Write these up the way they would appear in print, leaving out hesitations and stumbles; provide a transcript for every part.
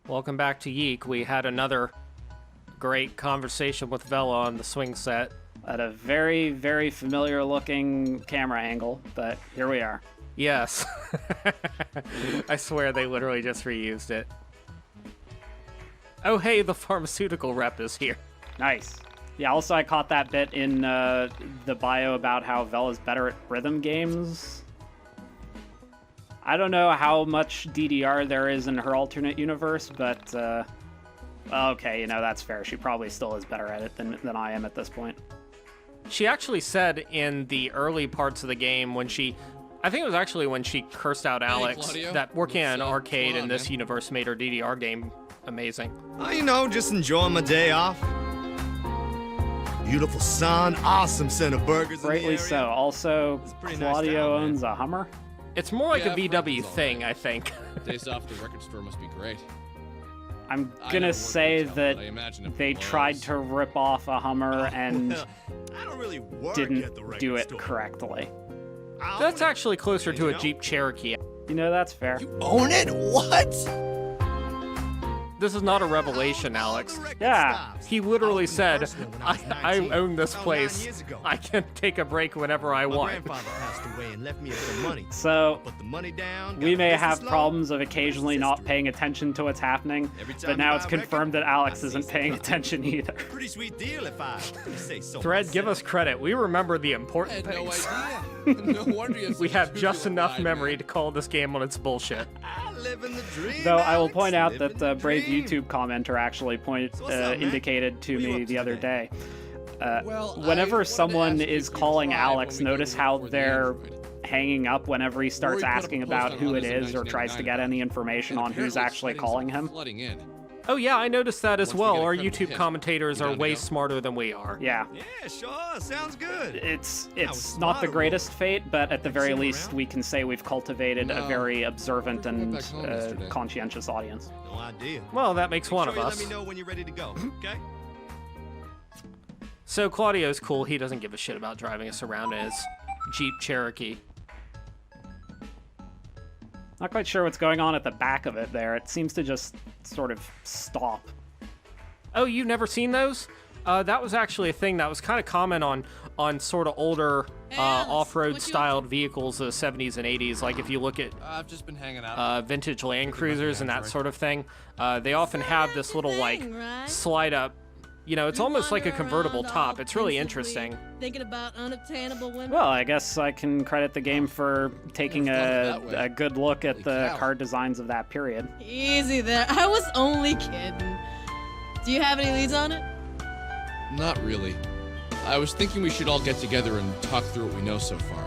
Welcome back to YIIK. We had another great conversation with Vela on the swing set. At a very, very familiar looking camera angle, but here we are. Yes. I swear they literally just reused it. Oh hey, the pharmaceutical rep is here. Nice. Yeah, also I caught that bit in the bio about how Vela's better at rhythm games. I don't know how much DDR there is in her alternate universe, but okay, that's fair. She probably still is better at it than I am at this point. She actually said in the early parts of the game I think it was actually when she cursed out Alex, that working at an arcade in this universe made her DDR game amazing. Just enjoying my day off. Beautiful sun, awesome scent of burgers. Greatly so. Also, Claudio owns a Hummer. It's more like a VW thing, I think. Days off the record store must be great. I'm gonna say that they tried to rip off a Hummer and didn't do it correctly. That's actually closer to a Jeep Cherokee. That's fair. You own it? What? This is not a revelation, Alex. Yeah. He literally said, I own this place. I can take a break whenever I want. So, we may have problems of occasionally not paying attention to what's happening, but now it's confirmed that Alex isn't paying attention either. Pretty sweet deal if I say so. Thread, give us credit. We remember the important things. No wonder you We have just enough memory to call this game on its bullshit. Though I will point out that brave YouTube commenter actually indicated to me the other day. Whenever someone is calling Alex, notice how they're hanging up whenever he starts asking about who it is or tries to get any information on who's actually calling him. Oh yeah, I noticed that as well. Our YouTube commentators are way smarter than we are. Yeah. Yeah, sure, sounds good. It's not the greatest fate, but at the very least we can say we've cultivated a very observant and conscientious audience. No idea. Well, that makes one of Let us. me know when you're ready to go, okay? So Claudio's cool. He doesn't give a shit about driving us around in his Jeep Cherokee. Not quite sure what's going on at the back of it there. It seems to just sort of stop. Oh, you've never seen those? That was actually a thing that was kind of common on sort of older off-road styled vehicles of the 70s and 80s. Like if you look at I've just been hanging out. vintage Land Cruisers and that sort of thing, they often have this little like slide up. It's almost like a convertible top. It's really interesting. Thinking about unobtainable women. Well, I guess I can credit the game for taking a good look at the car designs of that period. Easy there. I was only kidding. Do you have any leads on it? Not really. I was thinking we should all get together and talk through what we know so far.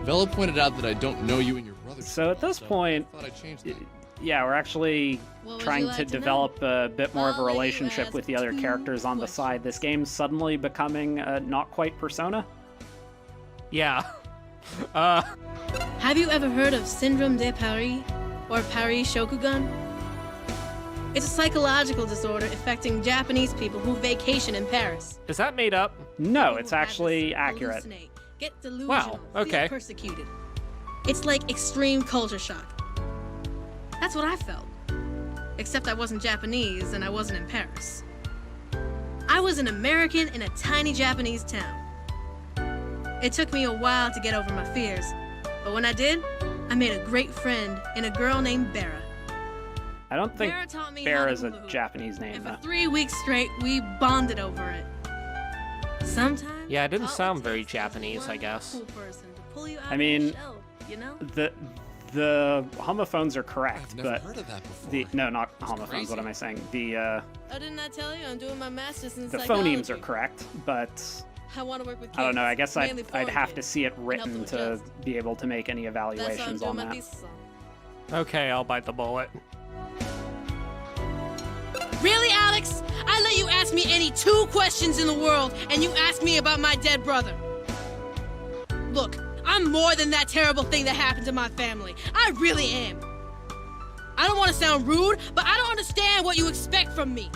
Vela pointed out that I don't know you and your brother. So at this point, I thought I'd change that. yeah, we're actually trying to develop a bit more of a I'll let you relationship ask with the other 2 characters on the side. This game's suddenly becoming not quite Persona. Yeah. Have you ever heard of Syndrome de Paris or Paris Shokugan? It's a psychological disorder affecting Japanese people who vacation in Paris. Is that made up? No, it's actually accurate. Hallucinate, get delusional, Wow, okay. feel persecuted. It's like extreme culture shock. That's what I felt. Except I wasn't Japanese and I wasn't in Paris. I was an American in a tiny Japanese town. It took me a while to get over my fears, but when I did, I made a great friend in a girl named Bera. I don't think Bera taught me how Bear to is a hula hoop, Japanese name, and for though. 3 weeks straight, we bonded over it. Sometimes Yeah, it didn't all sound takes very is Japanese, I one guess. cool person to pull you out I of mean, your shell, you know? The homophones are correct, I've never but heard of that before. no, not homophones. crazy. What am I saying? The Oh, didn't I tell you I'm doing my master's in the psychology? phonemes are correct, but I want to work with kids. I don't know. I guess mainly I'd foreign have to kids, see it and help written them to adjust. be able to make any That's why I'm evaluations doing on my that. thesis on. Okay, I'll bite the bullet. Really, Alex? I let you ask me any 2 questions in the world, and you ask me about my dead brother. Look, I'm more than that terrible thing that happened to my family. I really am. I don't want to sound rude, but I don't understand what you expect from me.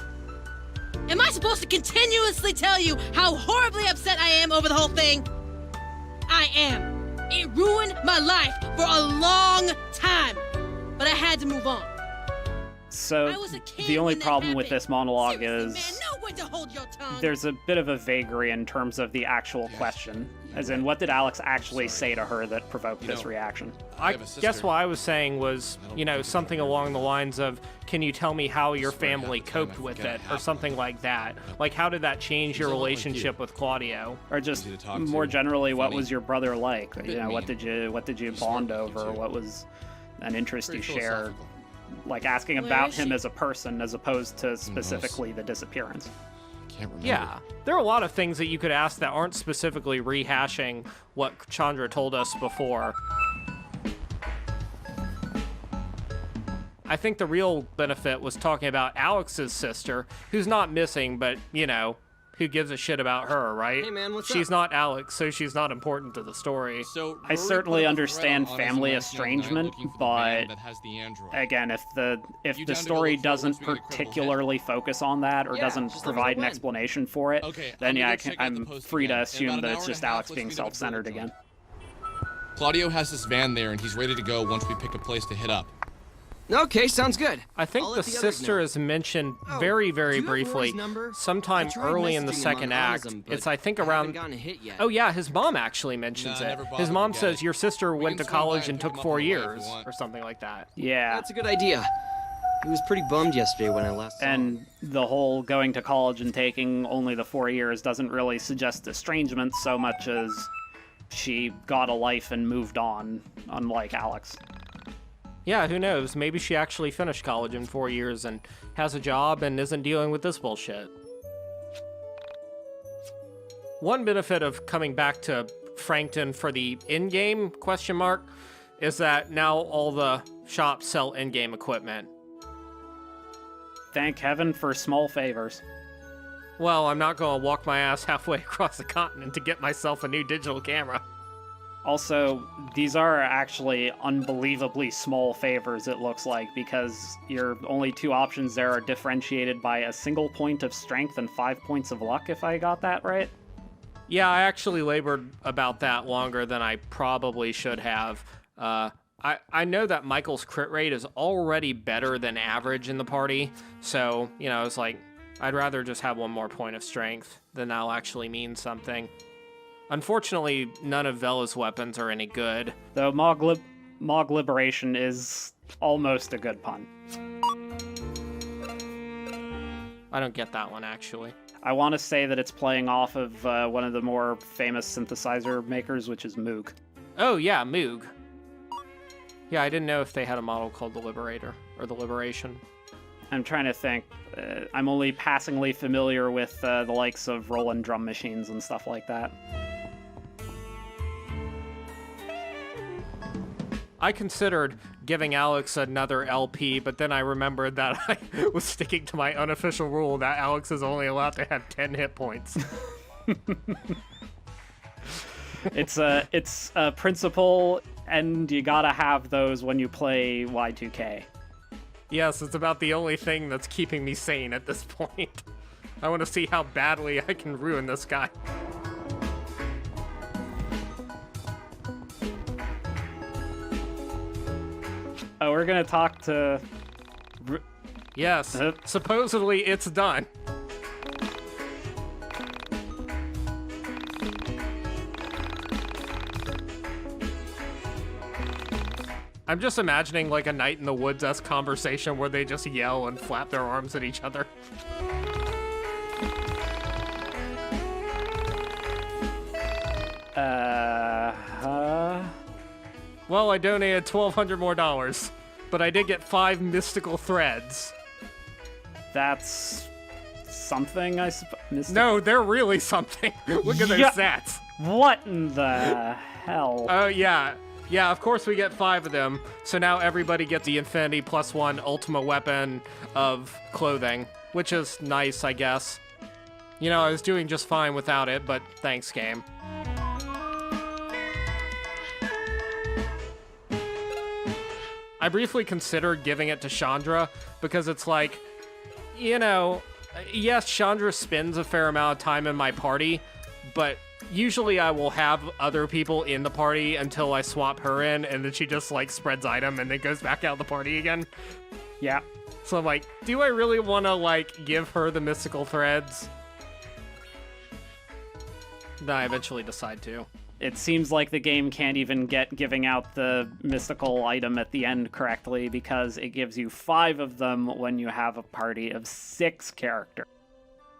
Am I supposed to continuously tell you how horribly upset I am over the whole thing? I am. It ruined my life for a long time, but I had to move on. So I was a kid the only when that problem with happened. this monologue Seriously, is man, know when to hold your tongue. there's a bit of a vagary in terms of the actual question. As in, what did Alex actually say to her that provoked this reaction? I have a sister. guess what I was saying was, something along the lines of, can you tell me how your swear to God, family the time I coped with forget it, it or happened. something like that? Like, how did that change your a lot like relationship you. with Claudio? Or just Easy to talk more to, generally, what funny, was your brother like? bit You know, what mean. did you He's bond smart looking, over? too. What was an interest Very you share? philosophical. Like asking Where about is him she? as a person as opposed to specifically the disappearance. Can't remember. Yeah, there are a lot of things that you could ask that aren't specifically rehashing what Chandra told us before. I think the real benefit was talking about Alex's sister, who's not missing, but, who gives a shit about her, right? Hey, man, what's She's up? not Alex, so she's not important to the story. So I Rory certainly put up a understand thread on family Honest Young Knight estrangement, looking for the but band that has the android. Again, if the You the down to go story look for it doesn't once we get a credible hit? particularly focus on that or Yeah, doesn't just let me know provide an when. explanation for it, Okay, then I'm yeah, gonna go check out the I'm post free to again. In assume about that an it's hour and a just half, Alex let's being meet up at Burger self-centered Joint. again. Claudio has this van there, and he's ready to go once we pick a place to hit up. Okay, sounds good. I think I'll the let the others sister know. is mentioned Oh, very, do very you have briefly, Rory's number? sometime I tried early in the messaging him second on act. Amazon, but It's, I think, I haven't around... gotten a hit yet. Oh, yeah, his mom actually mentions Nah, it. never His bothered mom to get says it. your sister We went can to swing by college and and pick took him up 4 on the way if you years, want. or something like that. Yeah, That's a good idea. He was pretty bummed yesterday when I last saw him. and the whole going to college and taking only the 4 years doesn't really suggest estrangement so much as she got a life and moved on, unlike Alex. Yeah, who knows? Maybe she actually finished college in 4 years and has a job and isn't dealing with this bullshit. One benefit of coming back to Frankton for the in-game question mark is that now all the shops sell in-game equipment. Thank heaven for small favors. Well, I'm not going to walk my ass halfway across the continent to get myself a new digital camera. Also, these are actually unbelievably small favors, it looks like, because your only two options there are differentiated by a single point of strength and 5 points of luck, if I got that right. Yeah, I actually labored about that longer than I probably should have. I know that Michael's crit rate is already better than average in the party, so, it's like, I'd rather just have one more point of strength, then that'll actually mean something. Unfortunately, none of Vela's weapons are any good. Though Mog Liberation is almost a good pun. I don't get that one, actually. I want to say that it's playing off of one of the more famous synthesizer makers, which is Moog. Oh, yeah, Moog. Yeah, I didn't know if they had a model called the Liberator, or the Liberation. I'm trying to think. I'm only passingly familiar with the likes of Roland drum machines and stuff like that. I considered giving Alex another LP, but then I remembered that I was sticking to my unofficial rule that Alex is only allowed to have 10 hit points. It's a principle, and you gotta have those when you play Y2K. Yes, it's about the only thing that's keeping me sane at this point. I want to see how badly I can ruin this guy. Oh, we're gonna talk to... Yes, supposedly it's done. I'm just imagining like a Night in the Woods-esque conversation where they just yell and flap their arms at each other. Well, I donated $1,200 more, but I did get 5 mystical threads. That's something, I suppose. No, they're really something. Look at those Yeah. stats. What in the hell? Oh, yeah. Yeah, of course we get 5 of them. So now everybody gets the Infinity +1 ultimate weapon of clothing, which is nice, I guess. I was doing just fine without it, but thanks, game. I briefly considered giving it to Chandra because it's like, yes, Chandra spends a fair amount of time in my party, but usually I will have other people in the party until I swap her in, and then she just, spreads item and then goes back out of the party again. Yeah. So I'm like, do I really want to, like, give her the mystical threads? Then I eventually decide to. It seems like the game can't even get giving out the mystical item at the end correctly because it gives you 5 of them when you have a party of 6 characters.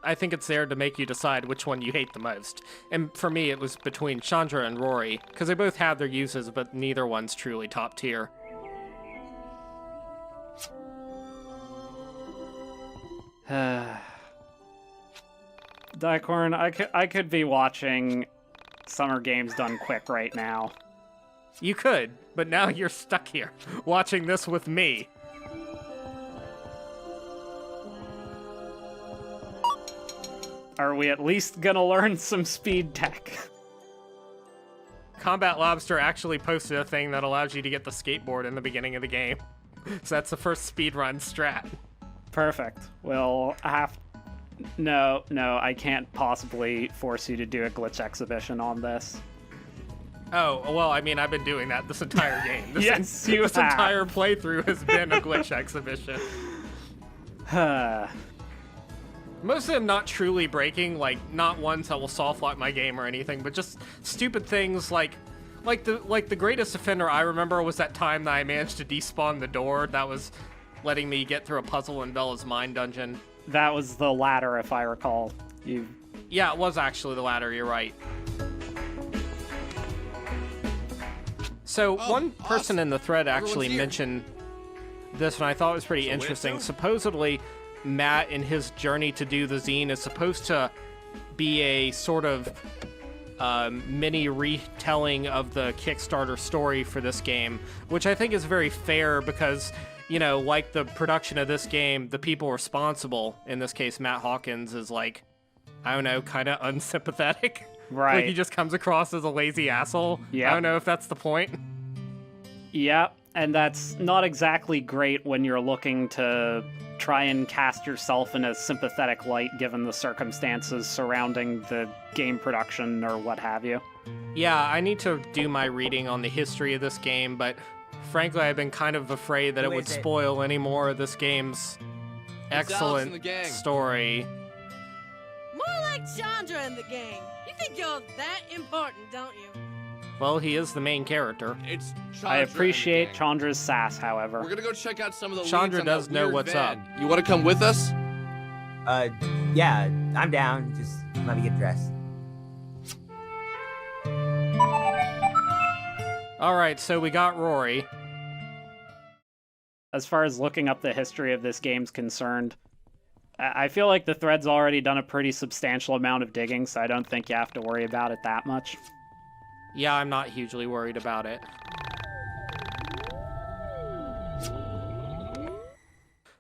I think it's there to make you decide which one you hate the most. And for me, it was between Chandra and Rory, because they both have their uses, but neither one's truly top tier. Diecorn, I could be watching Summer Games Done Quick right now. You could, but now you're stuck here, watching this with me. Are we at least gonna learn some speed tech? Combat Lobster actually posted a thing that allows you to get the skateboard in the beginning of the game. So that's the first speedrun strat. Perfect. We'll have... No, I can't possibly force you to do a glitch exhibition on this. Oh, well, I mean, I've been doing that this entire game. Yes, you This have. entire playthrough has been a glitch exhibition. Most of them not truly breaking, like, not ones that will soft lock my game or anything, but just stupid things like the greatest offender I remember was that time that I managed to despawn the door that was letting me get through a puzzle in Bella's mine dungeon. That was the ladder, if I recall. Yeah, it was actually the ladder, you're right. So, one person in the thread actually mentioned this, and I thought it was pretty interesting. Supposedly, Matt, in his journey to do the zine, is supposed to be a sort of mini retelling of the Kickstarter story for this game, which I think is very fair because, you know, like the production of this game, the people responsible, in this case Matt Hawkins, is like, I don't know, kind of unsympathetic. Right. Like he just comes across as a lazy asshole. Yep. I don't know if that's the point. Yeah, and that's not exactly great when you're looking to try and cast yourself in a sympathetic light given the circumstances surrounding the game production or what have you. Yeah, I need to do my reading on the history of this game, but frankly, I've been kind of afraid that it would spoil any more of this game's excellent story. More like Chandra in the gang. You think you're that important, don't you? Well, he is the main character. It's Chandra I appreciate and the gang. Chandra's sass, however. We're gonna go check out some of the Chandra leads on does that know weird what's van. up. You want to come with us? Yeah, I'm down. Just let me get dressed. All right, so we got Rory. As far as looking up the history of this game's concerned, I feel like the thread's already done a pretty substantial amount of digging, so I don't think you have to worry about it that much. Yeah, I'm not hugely worried about it.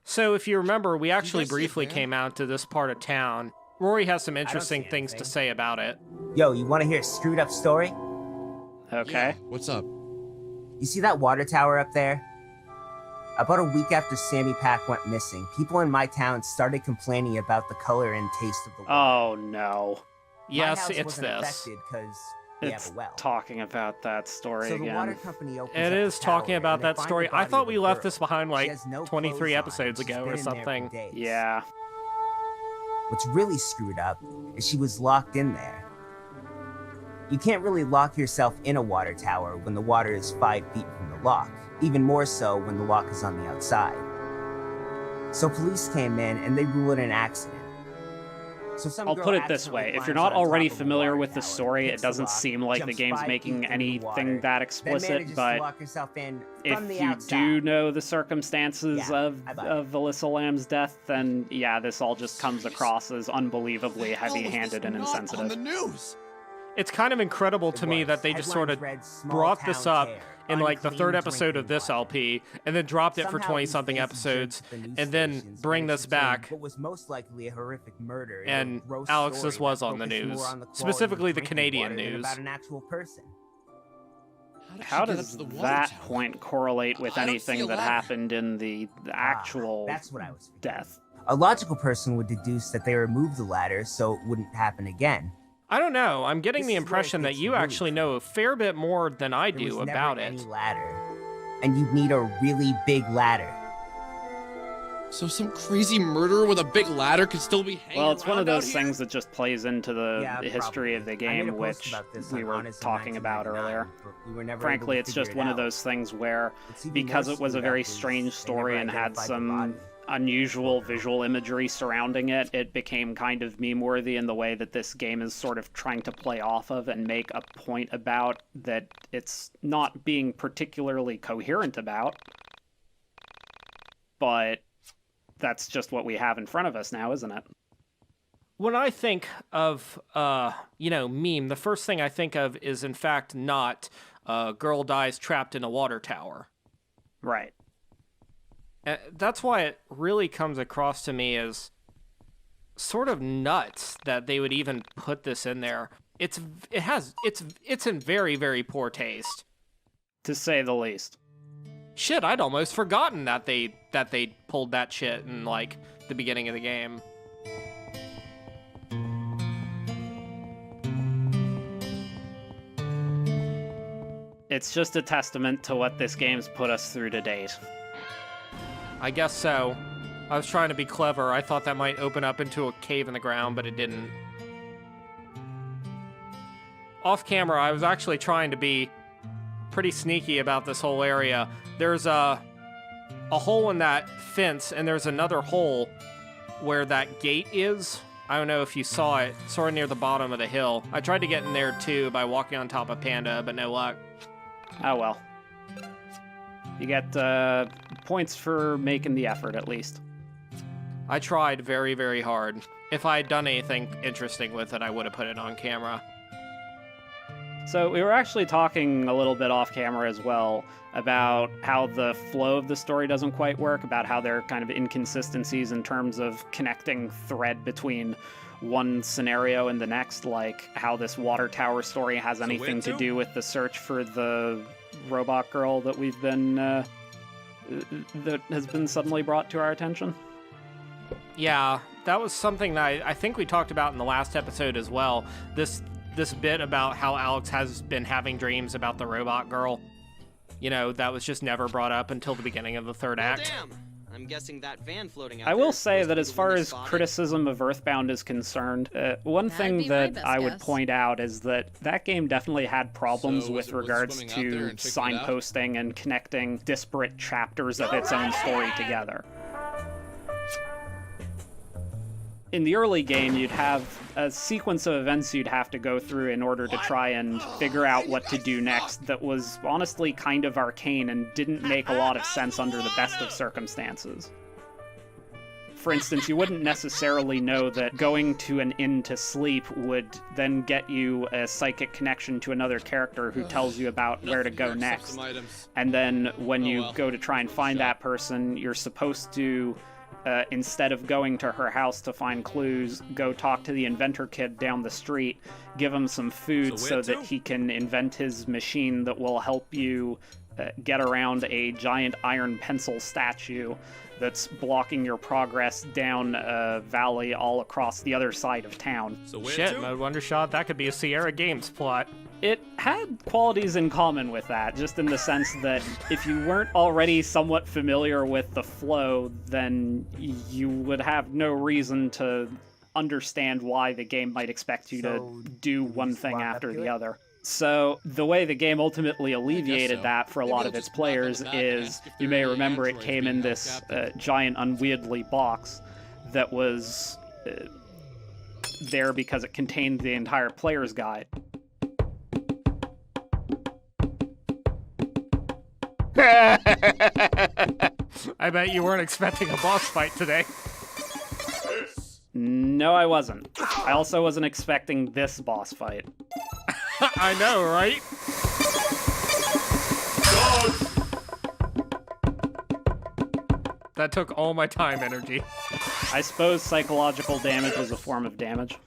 So if you remember, we actually briefly came out to this part of town. Rory has some interesting things to say about it. Yo, you want to hear a screwed up story? Okay. Yeah, what's up? You see that water tower up there? About a week after Sammy Pack went missing, people in my town started complaining about the color and taste of the water. Oh, no. Yes, My house it's wasn't this. affected 'cause we have It's a well. talking about that story So the again. water company opens It up the is talking tower, about and they that find story. the I body thought of we a left girl. this behind She like has no 23 clothes on. episodes She's ago been or in there for something. days. Yeah. What's really screwed up is she was locked in there. You can't really lock yourself in a water tower when the water is 5 feet from the lock, even more so when the lock is on the outside. So police came in and they ruled it an accident. So some I'll girl put it this accidentally way. If you're climbs not on top already of a familiar water with the tower, story, it hits the doesn't lock, seem like the jumps game's 5 making feet in the anything water, that then explicit, manages to but lock herself in if from the you outside. do know the circumstances Yeah, I buy it. of Alyssa Lamb's death, then yeah, this all just comes across as unbelievably heavy-handed and Not on the insensitive. news. It's kind of incredible to me that they just sort of brought this up in like the third episode of this LP and then dropped it for 20-something episodes and then bring this back. What was most likely a horrific murder And Alex's was on the news, specifically the Canadian news. About an actual person. How she get does up to the water that tower? point correlate with I don't see anything a that ladder. happened in the actual That's what I was thinking. death? A logical person would deduce that they removed the ladder so it wouldn't happen again. I don't know. I'm getting This the is where it impression that gets you moved. actually know a fair bit more than I There do was about never it. any ladder, and you'd need a really big ladder. So some crazy murderer with a big ladder could still be hanging Well, it's one of around those out here? things that just plays into the history of the I made a game, post which about this we on were Honest in talking about 1999, earlier. but we were never able Frankly, to it's figure just it one of out. those things where, What's even because more it was a screwed very up is strange they story never and had identified the some body. unusual visual imagery surrounding it, it became kind of meme-worthy in the way that this game is sort of trying to play off of and make a point about that it's not being particularly coherent about. But that's just what we have in front of us now, isn't it? When I think of, meme, the first thing I think of is, in fact, not girl dies trapped in a water tower. Right. That's why it really comes across to me as sort of nuts that they would even put this in there. It's in very, very poor taste. To say the least. Shit, I'd almost forgotten that they pulled that shit in like the beginning of the game. It's just a testament to what this game's put us through to date. I guess so. I was trying to be clever. I thought that might open up into a cave in the ground, but it didn't. Off camera, I was actually trying to be pretty sneaky about this whole area. There's a hole in that fence, and there's another hole where that gate is. I don't know if you saw it, sort of near the bottom of the hill. I tried to get in there too by walking on top of Panda, but no luck. Oh well. You get points for making the effort, at least. I tried very, very hard. If I had done anything interesting with it, I would have put it on camera. So we were actually talking a little bit off camera as well about how the flow of the story doesn't quite work, about how there are kind of inconsistencies in terms of connecting thread between one scenario and the next, like how this water tower story has anything to do with the search for the robot girl that we've been that has been suddenly brought to our attention. Yeah, that was something that I think we talked about in the last episode as well. This bit about how Alex has been having dreams about the robot girl. You know, that was just never brought up until the beginning of the third act. Damn. I'm guessing that van floating out I there will is say supposed that to be as the far one they as spotted. criticism of Earthbound is concerned, one That'd thing be my that best I would guess. point out is that that game definitely had problems So was with it worth regards swimming out there to and checking it out? signposting and connecting disparate chapters of its own story together. In the early game, you'd have a sequence of events you'd have to go through in order to try and figure out what to do next that was honestly kind of arcane and didn't make a lot of sense under the best of circumstances. For instance, you wouldn't necessarily know that going to an inn to sleep would then get you a psychic connection to another character who tells you about where to go Nothing here except next. some items. And then when Oh, you well. go to try and find that person, you're supposed to, instead of going to her house to find clues, go talk to the inventor kid down the street, give him some food So so where that to? he can invent his machine that will help you get around a giant iron pencil statue that's blocking your progress down a valley all across the other side of town. So where Shit, to? Mode Wondershot, that could be a Sierra Games plot. It had qualities in common with that, just in the sense that if you weren't already somewhat familiar with the flow, then you would have no reason to understand why the game might expect you So, to do we one just thing walk up after to the it? other. So the way the game ultimately alleviated so. that for a Maybe lot I'll of its just knock on the players back and is, ask if you there may are any remember it androids came being in held this captive. giant unwieldy box that was there because it contained the entire player's guide. I bet you weren't expecting a boss fight today. No, I wasn't. I also wasn't expecting this boss fight. I know, right? That took all my time energy. I suppose psychological damage is a form of damage.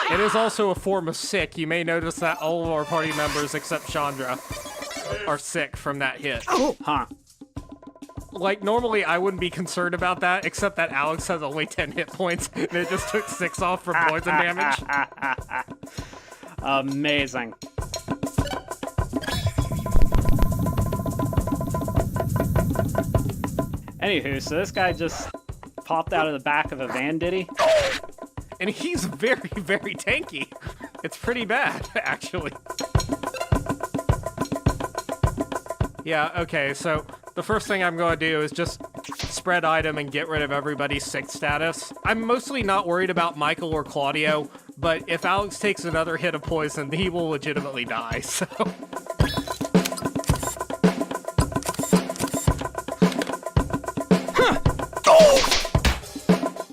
It is also a form of sick. You may notice that all of our party members except Chandra are sick from that hit. Huh. Like, normally I wouldn't be concerned about that, except that Alex has only 10 hit points, and it just took 6 off from poison damage. Amazing. Anywho, so this guy just popped out of the back of a van, did he? And he's very, very tanky. It's pretty bad, actually. Yeah, okay, so the first thing I'm going to do is just spread item and get rid of everybody's sick status. I'm mostly not worried about Michael or Claudio, but if Alex takes another hit of poison, he will legitimately die, so...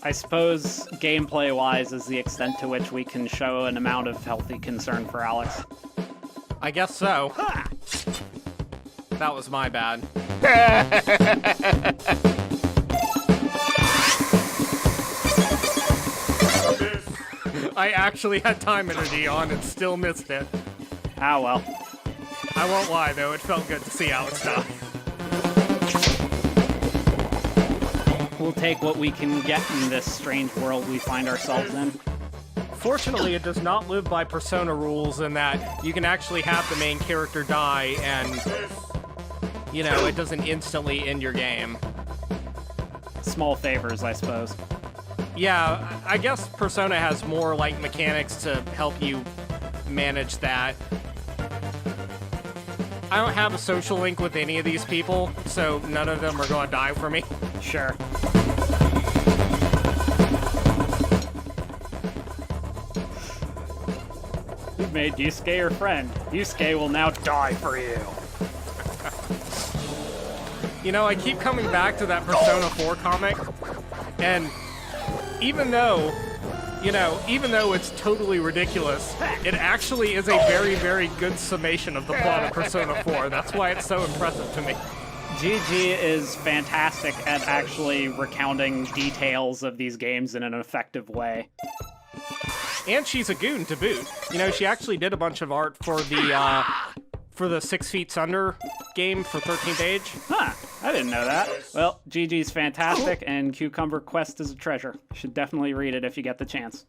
I suppose gameplay-wise is the extent to which we can show an amount of healthy concern for Alex. I guess so. That was my bad. I actually had time energy on and still missed it. Ah, well. I won't lie, though. It felt good to see Alex die. We'll take what we can get in this strange world we find ourselves in. Fortunately, it does not live by Persona rules in that you can actually have the main character die and, you know, it doesn't instantly end your game. Small favors, I suppose. Yeah, I guess Persona has more, like, mechanics to help you manage that. I don't have a social link with any of these people, so none of them are going to die for me. Sure. You've made Yusuke your friend. Yusuke will now die for you. You know, I keep coming back to that Persona 4 comic, and even though it's totally ridiculous, it actually is a very, very good summation of the plot of Persona 4. That's why it's so impressive to me. GG is fantastic at actually recounting details of these games in an effective way. And she's a goon to boot. You know, she actually did a bunch of art for the 6 Feet Under game for 13th Age. Huh, I didn't know that. Well, GG's fantastic, and Cucumber Quest is a treasure. You should definitely read it if you get the chance.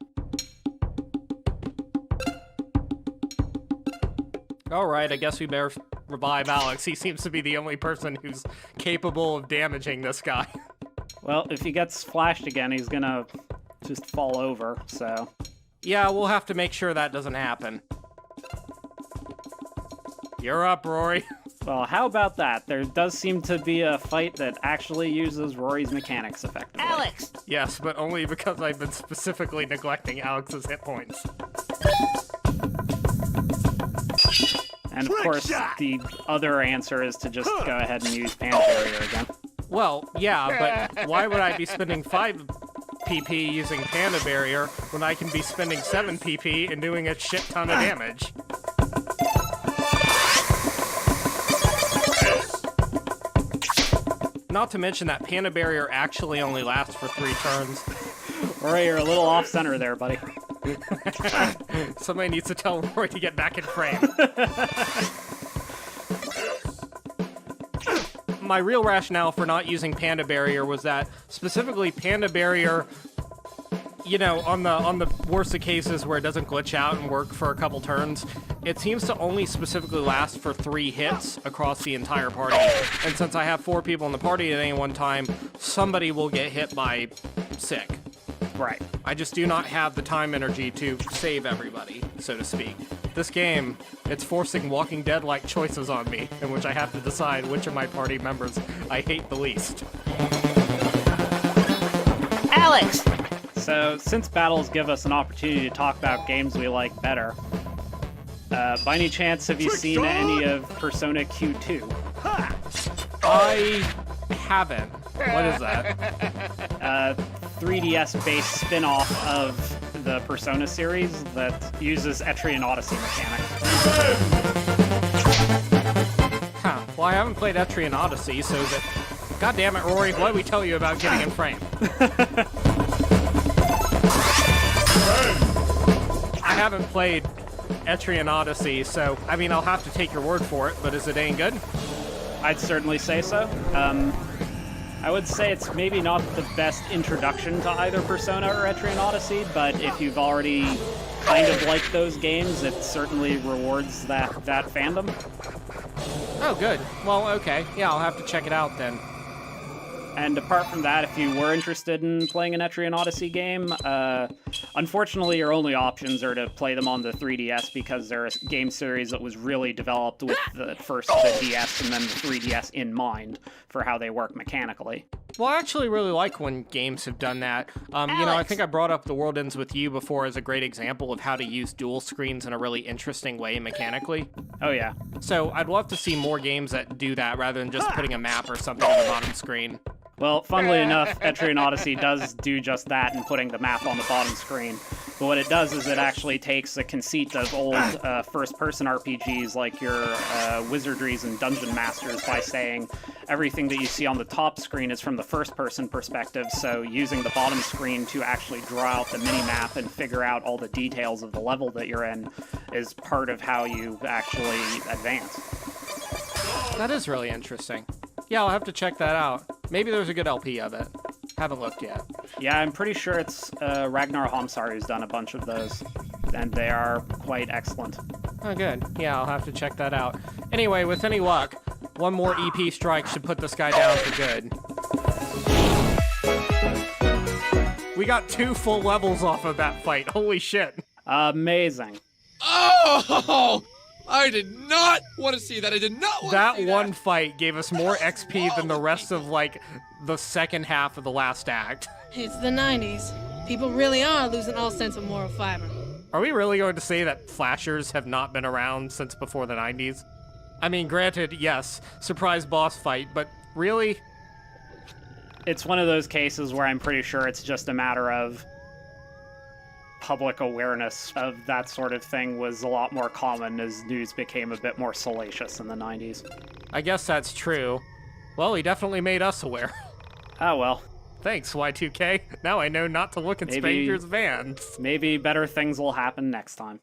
Alright, I guess we better revive Alex. He seems to be the only person who's capable of damaging this guy. Well, if he gets flashed again, he's gonna just fall over, so... Yeah, we'll have to make sure that doesn't happen. You're up, Rory. Well, how about that? There does seem to be a fight that actually uses Rory's mechanics effectively. Alex! Yes, but only because I've been specifically neglecting Alex's hit points. And of course, the other answer is to just go ahead and use Pan Barrier again. Well, yeah, but why would I be spending 5 PP using Panda Barrier when I can be spending 7 PP and doing a shit ton of damage? Not to mention that Panda Barrier actually only lasts for 3 turns. Rory, you're a little off-center there, buddy. Somebody needs to tell Rory to get back in frame. My real rationale for not using Panda Barrier was that specifically Panda Barrier, you know, on the worst of cases where it doesn't glitch out and work for a couple turns, it seems to only specifically last for 3 hits across the entire party. And since I have 4 people in the party at any one time, somebody will get hit by sick. Right. I just do not have the time energy to save everybody, so to speak. This game, it's forcing Walking Dead-like choices on me, in which I have to decide which of my party members I hate the least. Alex! So, since battles give us an opportunity to talk about games we like better, by any chance have you seen any of Persona Q2? I haven't. What is that? 3DS-based spin-off of the Persona series that uses Etrian Odyssey mechanics. Huh. Well, I haven't played Etrian Odyssey, so that... God damn it, Rory, what did we tell you about getting in frame? I haven't played Etrian Odyssey, so, I mean, I'll have to take your word for it, but is it any good? I'd certainly say so. I would say it's maybe not the best introduction to either Persona or Etrian Odyssey, but if you've already kind of liked those games, it certainly rewards that fandom. Oh, good. Well, okay. Yeah, I'll have to check it out then. And apart from that, if you were interested in playing an Etrian Odyssey game, unfortunately your only options are to play them on the 3DS because they're a game series that was really developed with the DS and then the 3DS in mind for how they work mechanically. Well, I actually really like when games have done that. I think I brought up The World Ends With You before as a great example of how to use dual screens in a really interesting way mechanically. Oh, yeah. So I'd love to see more games that do that rather than just putting a map or something on the bottom screen. Well, funnily enough, Etrian Odyssey does do just that in putting the map on the bottom screen. But what it does is it actually takes the conceit of old first-person RPGs like your Wizardries and Dungeon Masters by saying everything that you see on the top screen is from the first-person perspective, so using the bottom screen to actually draw out the mini-map and figure out all the details of the level that you're in is part of how you actually advance. That is really interesting. Yeah, I'll have to check that out. Maybe there's a good LP of it. Haven't looked yet. Yeah, I'm pretty sure it's Ragnar Homsar who's done a bunch of those, and they are quite excellent. Oh, good. Yeah, I'll have to check that out. Anyway, with any luck, one more EP strike should put this guy down for good. We got 2 full levels off of that fight. Holy shit. Amazing. Oh! I did not want to see that. I did not want to see that. That one fight gave us more XP than the rest of, like, the second half of the last act. It's the 90s. People really are losing all sense of moral fiber. Are we really going to say that flashers have not been around since before the 90s? I mean, granted, yes, surprise boss fight, but really? It's one of those cases where I'm pretty sure it's just a matter of public awareness of that sort of thing was a lot more common as news became a bit more salacious in the 90s. I guess that's true. Well, he definitely made us aware. Oh, well. Thanks, Y2K. Now I know not to look in strangers' vans. Maybe better things will happen next time.